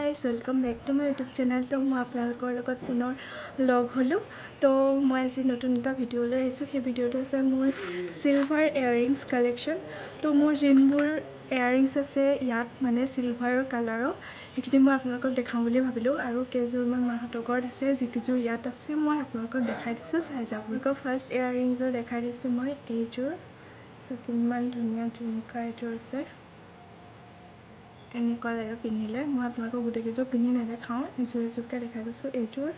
guys, welcome back to my YouTube channel. तो मैं आपलोगोर লগত पुনৰ লগ হলো तो मैं আজি নতুন এটা ভিডিও লৈ আহিছো সেই ভিডিওটো আছে মোৰ সিলভাৰ ইয়াৰিংস কালেকশন তো মোৰ জিনবোৰ ইয়াৰিংস আছে ইয়াত মানে সিলভাৰ কালাৰৰ এইখিনি মই আপোনালোকক দেখাম বুলি ভাবিলো আৰু কেজুৰ মান মাহতৰ ঘৰত আছে যিকিজুৰ ইয়াত আছে মই আপোনালোকক দেখাই দিছো চাই যাব আপোনালোকক ফাৰ্ষ্ট ইয়াৰিংসৰ দেখাই দিছো মই এইজুৰ সো কিমান ধুনীয়া ঝুমকা এজুৰ আছে এনেকুৱা লাগে পিন্ধিলে মই আপোনালোকক গুটেকিজো পিন্ধি নেদেখাওঁ এজুৰ এজুৰকে দেখাই দিছোঁ এইজুৰ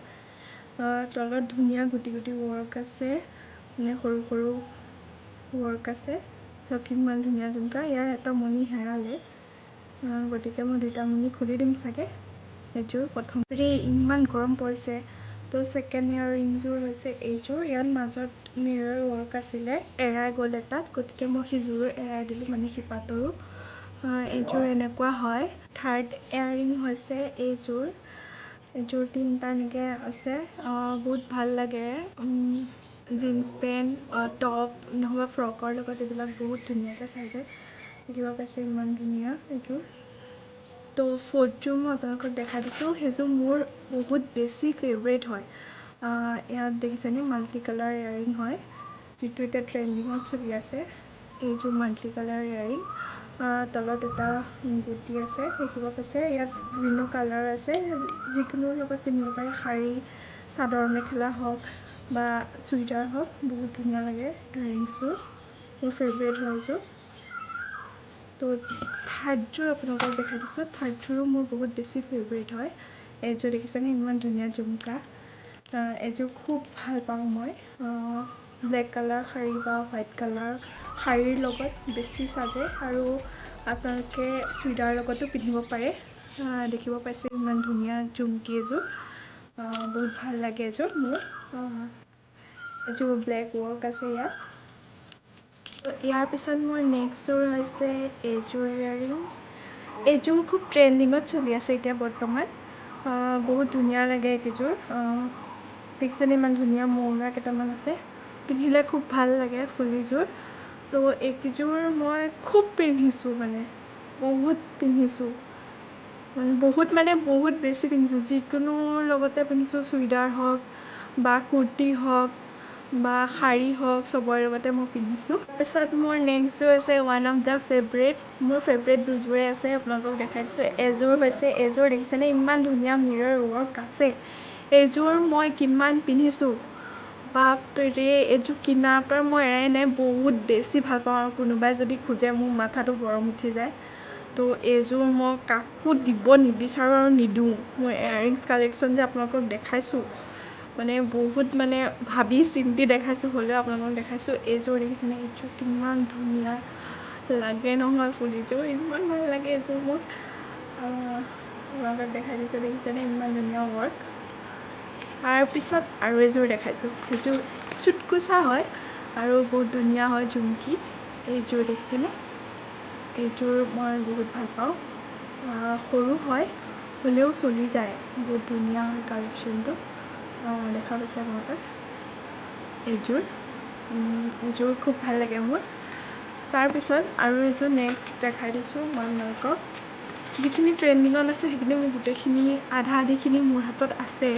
তলত ধুনীয়া গুটি গুটি ৱৰ্ক আছে মানে সৰু সৰু ৱৰ্ক আছে সব কিমান ধুনীয়া ঝুমকা ইয়াৰ এটা মণি হেৰালে গতিকে মই দুটা মণি খুলি দিম চাগে এইজুৰ প্ৰথমতে ইমান গৰম পৰিছে তো সেকেন্ড ইয়াৰিংজুৰ হৈছে এইজুৰ ইয়াৰ মাজত মিৰৰ ৱৰ্ক আছিলে এৰাই গ'ল এটাত গতিকে মই সিজুৰ এৰাই দিলোঁ মানে সিপাতৰো এইজুৰ এনেকুৱা হয় থাৰ্ড ইয়াৰিং হৈছে এইজুৰ তিনটা এনেকৈ আছে বহুত ভাল লাগে জিন্স পেণ্ট টপ নহ'বা ফ্ৰকৰ লগত এইবিলাক বহুত ধুনীয়াকৈ চাই যায় দেখিব পাইছে ইমান ধুনীয়া এইযোৰ তো ফ'ৰ্থযোৰ মই আপোনালোকক দেখাই দিছোঁ সেইযোৰ মোৰ বহুত বেছি ফেভৰেট হয় ইয়াত দেখিছেনে মাল্টি কালাৰ ইয়াৰিং হয় যিটো এতিয়া ট্ৰেণ্ডিঙত চলি আছে এইযোৰ মাল্টি কালাৰ ইয়াৰিং তলত এটা গুটি আছে দেখিব পাইছে ইয়াত বিভিন্ন কালাৰ আছে যিকোনোৰ লগত পিন্ধিব পাৰে শাৰী চাদৰ মেখেলা হওক বা চুইদাৰ হওক বহুত ধুনীয়া লাগে ইয়াৰিংছটো মোৰ ফেভৰেট হয় এইযোৰ তো থাৰ্ডযোৰ আপোনালোকক দেখাই দিছোঁ থাৰ্ডযোৰো মোৰ বহুত বেছি ফেভৰেট হয় এইযোৰ দেখিছেনে ইমান ধুনীয়া ঝুমকা এইযোৰ খুব ভাল পাওঁ মই ব্লেক কালাৰ শাৰী বা হোৱাইট কালাৰ শাৰীৰ লগত বেছি সাজে আৰু আপোনালোকে চুইদাৰ লগতো পিন্ধিব পাৰে দেখিব পাইছে ইমান ধুনীয়া ঝুমকি এযোৰ বহুত ভাল লাগে এযোৰ মোৰ এযোৰ ব্লেক ৱৰ্ক আছে ইয়াত ইয়াৰ পিছত মোৰ নেক্সটযোৰ হৈছে এইযোৰ ইয়াৰিংছ এইযোৰ খুব ট্ৰেণ্ডিঙত চলি আছে এতিয়া বৰ্তমান বহুত ধুনীয়া লাগে এইযোৰ দেখিছেনে ইমান ধুনীয়া মৌৰা কেইটামান আছে পিন্ধিলে খুব ভাল লাগে ফুলিযোৰ তো এইযোৰ মই খুব পিন্ধিছোঁ মানে বহুত পিন্ধিছোঁ মানে বহুত বেছি পিন্ধিছোঁ যিকোনো লগতে পিন্ধিছোঁ চুইদাৰ হওক বা কুৰ্তি হওক বা শাৰী হওক চবৰে লগতে মই পিন্ধিছোঁ তাৰপিছত মোৰ নেক্সটযোৰ আছে ওৱান অফ দ্য ফেভৰেট মোৰ ফেভৰেট দুযোৰে আছে আপোনালোকক দেখাই দিছোঁ এযোৰ হৈছে এইযোৰ দেখিছেনে ইমান ধুনীয়া মিৰৰ ৱৰ্ক আছে এইযোৰ মই কিমান পিন্ধিছোঁ বাপৰে এইযোৰ কিনাৰ পৰা মই এৰাই নাই বহুত বেছি ভাল পাওঁ আৰু কোনোবাই যদি খোজে মোৰ মাথাটো গৰম উঠি যায় তো এইযোৰ মই কাকো দিব নিবিচাৰোঁ আৰু নিদিওঁ মই ইয়াৰিংছ কালেকশ্যন যে আপোনালোকক দেখাইছোঁ মানে বহুত মানে ভাবি চিন্তি দেখাইছোঁ হ'লেও আপোনালোকক দেখাইছোঁ এইযোৰ দেখিছেনে এইযোৰ কিমান ধুনীয়া লাগে নহয় ফুলিযোৰ ইমান ভাল লাগে এইযোৰ মোৰ আপোনালোকক দেখাই দিছোঁ দেখিছেনে ইমান ধুনীয়া ৱৰ্ক তাৰপিছত আৰু এযোৰ দেখাইছোঁ সেইযোৰ চুটকুচা হয় আৰু বহুত ধুনীয়া হয় ঝুমকি এইযোৰ দেখিছেনে এইযোৰ মই বহুত ভাল পাওঁ সৰু হয় হ'লেও চলি যায় বহুত ধুনীয়া হয় কালেকশ্যনটো দেখা পাইছে আপোনালোকে এইযোৰ খুব ভাল লাগে মোৰ তাৰপিছত আৰু এযোৰ নেক্সট দেখাই দিছোঁ মই আপোনালোকক যিখিনি ট্ৰেণ্ডিঙত আছে সেইখিনি মোৰ গোটেইখিনি আধা আধিখিনি মোৰ হাতত আছে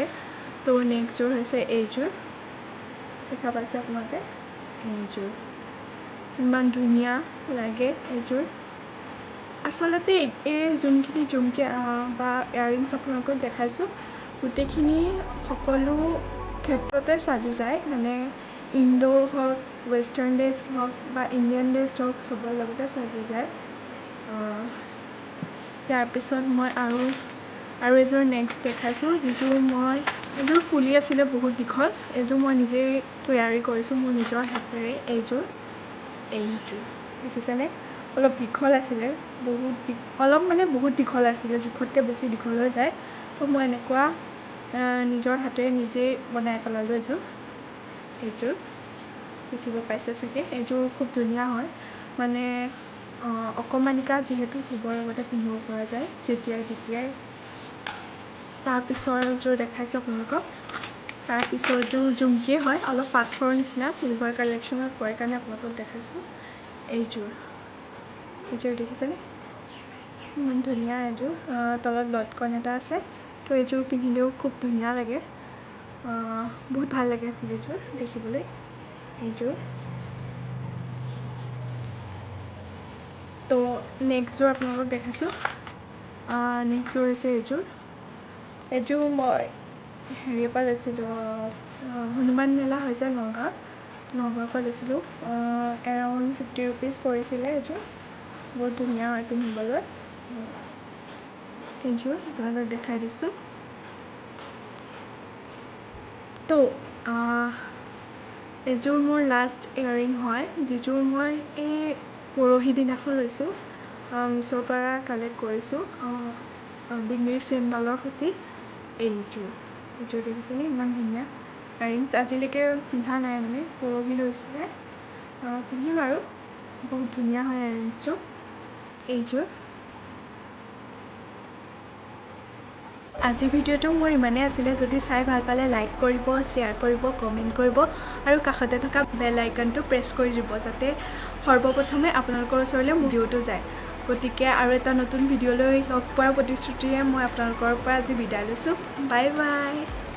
তো নেক্সটযোৰ হৈছে এইযোৰ দেখা পাইছে আপোনালোকে এইযোৰ ইমান ধুনীয়া লাগে এইযোৰ আচলতে এই যোনখিনি ঝুমকি বা ইয়াৰিংছ আপোনালোকক দেখাইছোঁ গোটেইখিনি সকলো ক্ষেত্ৰতে সাজি যায় মানে ইণ্ডো হওক ৱেষ্টাৰ্ণ ড্ৰেছ হওক বা ইণ্ডিয়ান ড্ৰেছ হওক চবৰ লগতে সাজি যায় ইয়াৰ পিছত মই আৰু এযোৰ নেক্সট দেখাইছোঁ যিযোৰ মই এযোৰ ফুলি আছিলে বহুত দীঘল এইযোৰ মই নিজেই তৈয়াৰী কৰিছোঁ মোৰ নিজৰ হাতেৰে এইযোৰ দেখিছেনে অলপ দীঘল আছিলে বহুত দীঘল আছিলে জোখতকৈ বেছি দীঘল হৈ যায় তো মই এনেকুৱা নিজৰ হাতেৰে নিজেই বনাই পেলালোঁ এইযোৰ দেখিব পাইছে চাগে এইযোৰ খুব ধুনীয়া হয় মানে অকণমানিকা যিহেতু চবৰ লগতে পিন্ধিব পৰা যায় যেতিয়াই তেতিয়াই তাৰপিছৰযোৰ দেখাইছোঁ আপোনালোকক তাৰপিছৰযোৰ ঝুমকিয়ে হয় অলপ পাথৰৰ নিচিনা চিলভাৰ কালেকশ্যনত পৰে কাৰণে আপোনালোকক দেখাইছোঁ এইযোৰ দেখিছেনে ইমান ধুনীয়া এযোৰ তলত লটকন এটা আছে তো এইযোৰ পিন্ধিলেও খুব ধুনীয়া লাগে বহুত ভাল লাগে আছিল এইযোৰ দেখিবলৈ এইযোৰ তো নেক্সটযোৰ আপোনালোকক দেখাইছোঁ নেক্সটযোৰ হৈছে এইযোৰ মই হেৰিৰ পৰা লৈছিলোঁ হনুমান মেলা হৈছে নগাঁৱৰ পৰা লৈছিলোঁ এৰাউণ্ড 50 ৰুপিজ পৰিছিলে এইযোৰ বহুত ধুনীয়া হয় পিন্ধিবলৈ এইযোৰ আপোনালোকক দেখাই দিছোঁ তো এইযোৰ মোৰ লাষ্ট ইয়াৰিং হয় যিযোৰ মই এই পৰহি দিনাখন লৈছোঁ মিছ'ৰ পৰা কালেক্ট কৰিছোঁ ডিঙিৰ চেইনডালৰ সৈতে এইযোৰ দেখিছেনে ইমান ধুনীয়া ইয়াৰিংছ আজিলৈকে পিন্ধা নাই মানে পৰহি লৈছিলে পিন্ধিম আৰু বহুত ধুনীয়া হয় ইয়াৰিংছটো এইযোৰ আজিৰ ভিডিঅ'টো মোৰ ইমানেই আছিলে যদি চাই ভাল পালে লাইক কৰিব শ্বেয়াৰ কৰিব কমেণ্ট কৰিব আৰু কাষতে থকা বেল আইকনটো প্ৰেছ কৰি দিব যাতে সৰ্বপ্ৰথমে আপোনালোকৰ ওচৰলৈ ভিডিঅ'টো যায় গতিকে আৰু এটা নতুন ভিডিঅ'লৈ লগ পোৱাৰ প্ৰতিশ্ৰুতিৰে মই আপোনালোকৰ পৰা আজি বিদায় লৈছোঁ বাই বাই